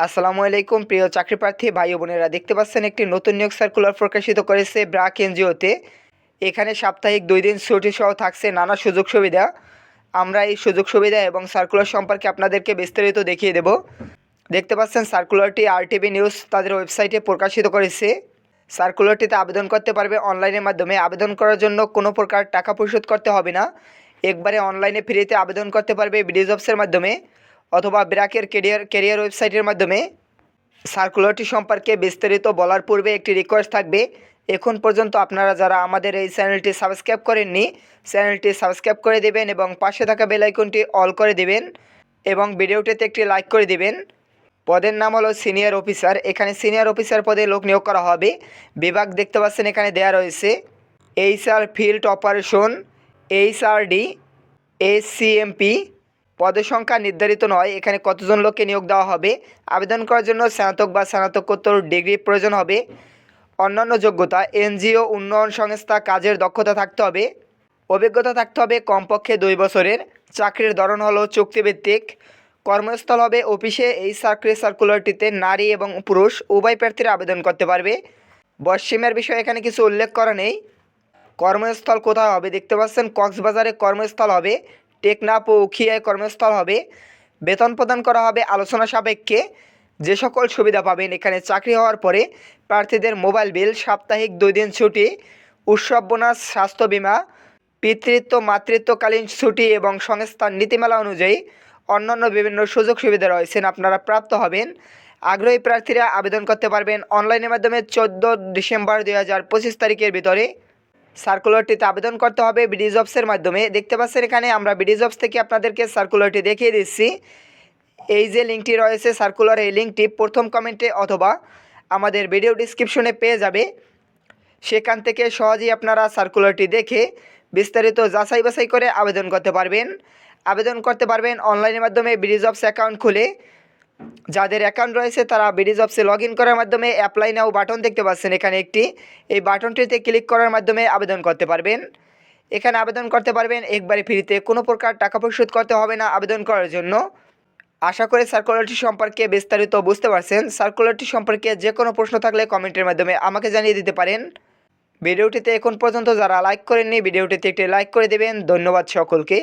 আসসালামু আলাইকুম প্রিয় চাকরি প্রার্থী ভাই ও বোনেরা, দেখতে পাচ্ছেন একটি নতুন নিয়োগ সার্কুলার প্রকাশিত করেছে ব্র্যাক এনজিওতে। এখানে সাপ্তাহিক 2 দিন ছুটি সহ থাকছে নানা সুযোগ সুবিধা। আমরা এই সুযোগ সুবিধা এবং সার্কুলার সম্পর্কে আপনাদেরকে বিস্তারিত দেখিয়ে দেব। দেখতে পাচ্ছেন সার্কুলারটি আরটিভি নিউজ তাদের ওয়েবসাইটে প্রকাশিত করেছে। সার্কুলারটিতে আবেদন করতে পারবে অনলাইনের মাধ্যমে। আবেদন করার জন্য কোনো প্রকার টাকা পরিশোধ করতে হবে না, একবারে অনলাইনে ফ্রিতে আবেদন করতে পারবে বিডি জবসের মাধ্যমে অথবা ব্র্যাকের ক্যারিয়ার ওয়েবসাইটের মাধ্যমে। সার্কুলারটি সম্পর্কে বিস্তারিত বলার পূর্বে একটি রিকোয়েস্ট থাকবে, এখন পর্যন্ত আপনারা যারা আমাদের এই চ্যানেলটি সাবস্ক্রাইব করেননি, চ্যানেলটি সাবস্ক্রাইব করে দেবেন এবং পাশে থাকা বেল আইকনটি অল করে দেবেন এবং ভিডিওটিতে একটি লাইক করে দেবেন। পদের নাম হলো সিনিয়র অফিসার। এখানে সিনিয়র অফিসার পদে লোক নিয়োগ করা হবে। বিভাগ দেখতে পাচ্ছেন এখানে দেয়া রয়েছে HR field operation, HRD, SCMP। পদের সংখ্যা নির্ধারিত নয়, এখানে কতজন লোককে নিয়োগ দেওয়া হবে। আবেদন করার জন্য স্নাতক বা স্নাতকোত্তর ডিগ্রি প্রয়োজন হবে। অন্যান্য যোগ্যতা, এনজিও উন্নয়ন সংস্থা কাজের দক্ষতা থাকতে হবে, অভিজ্ঞতা থাকতে হবে কমপক্ষে 2 বছরের। চাকরির ধরন হলো চুক্তিভিত্তিক। কর্মস্থল হবে অফিসে। এই চাকরির সার্কুলারটিতে নারী এবং পুরুষ উভয় প্রার্থীরা আবেদন করতে পারবে। বয়সসীমার বিষয়ে এখানে কিছু উল্লেখ করা নেই। কর্মস্থল কোথায় হবে দেখতে পাচ্ছেন কক্সবাজারে কর্মস্থল হবে, টেকনাফ ও উখিয়ায় কর্মস্থল হবে। বেতন প্রদান করা হবে আলোচনা সাপেক্ষে। যে সকল সুবিধা পাবেন এখানে চাকরি হওয়ার পরে, প্রার্থীদের মোবাইল বিল, সাপ্তাহিক 2 দিন ছুটি, উৎসব বোনাস, স্বাস্থ্য বিমা, পিতৃত্ব মাতৃত্বকালীন ছুটি এবং সংস্থার নীতিমালা অনুযায়ী অন্যান্য বিভিন্ন সুযোগ সুবিধা রয়েছেন আপনারা প্রাপ্ত হবেন। আগ্রহী প্রার্থীরা আবেদন করতে পারবেন অনলাইনের মাধ্যমে 14 ডিসেম্বর 2025 তারিখের ভিতরে। সার্কুলারটিতে আবেদন করতে হবে বিডি জবসের মাধ্যমে। দেখতে পাচ্ছেন এখানে আমরা বিডি জবস থেকে আপনাদেরকে সার্কুলারটি দেখিয়ে দিচ্ছি। এই যে লিঙ্কটি রয়েছে সার্কুলার, এই লিঙ্কটি প্রথম কমেন্টে অথবা আমাদের ভিডিও ডিসক্রিপশনে পেয়ে যাবে। সেখান থেকে সহজেই আপনারা সার্কুলারটি দেখে বিস্তারিত যাচাই বাছাই করে আবেদন করতে পারবেন। আবেদন করতে পারবেন অনলাইনের মাধ্যমে বিডি জবস অ্যাকাউন্ট খুলে। যাদের অ্যাকাউন্ট রয়েছে তারা বিডি জবসে লগ ইন করার মাধ্যমে অ্যাপ্লাই নাও বাটন দেখতে পাচ্ছেন এখানে একটি, এই বাটনটিতে ক্লিক করার মাধ্যমে আবেদন করতে পারবেন। এখানে আবেদন করতে পারবেন একবারে ফ্রিতে, কোনো প্রকার টাকা পরিশোধ করতে হবে না আবেদন করার জন্য। আশা করি সার্কুলারটি সম্পর্কে বিস্তারিত বুঝতে পারছেন। সার্কুলারটি সম্পর্কে যে কোনো প্রশ্ন থাকলে কমেন্টের মাধ্যমে আমাকে জানিয়ে দিতে পারেন। ভিডিওটিতে এখন পর্যন্ত যারা লাইক করেননি ভিডিওটিতে একটি লাইক করে দেবেন। ধন্যবাদ সকলকে।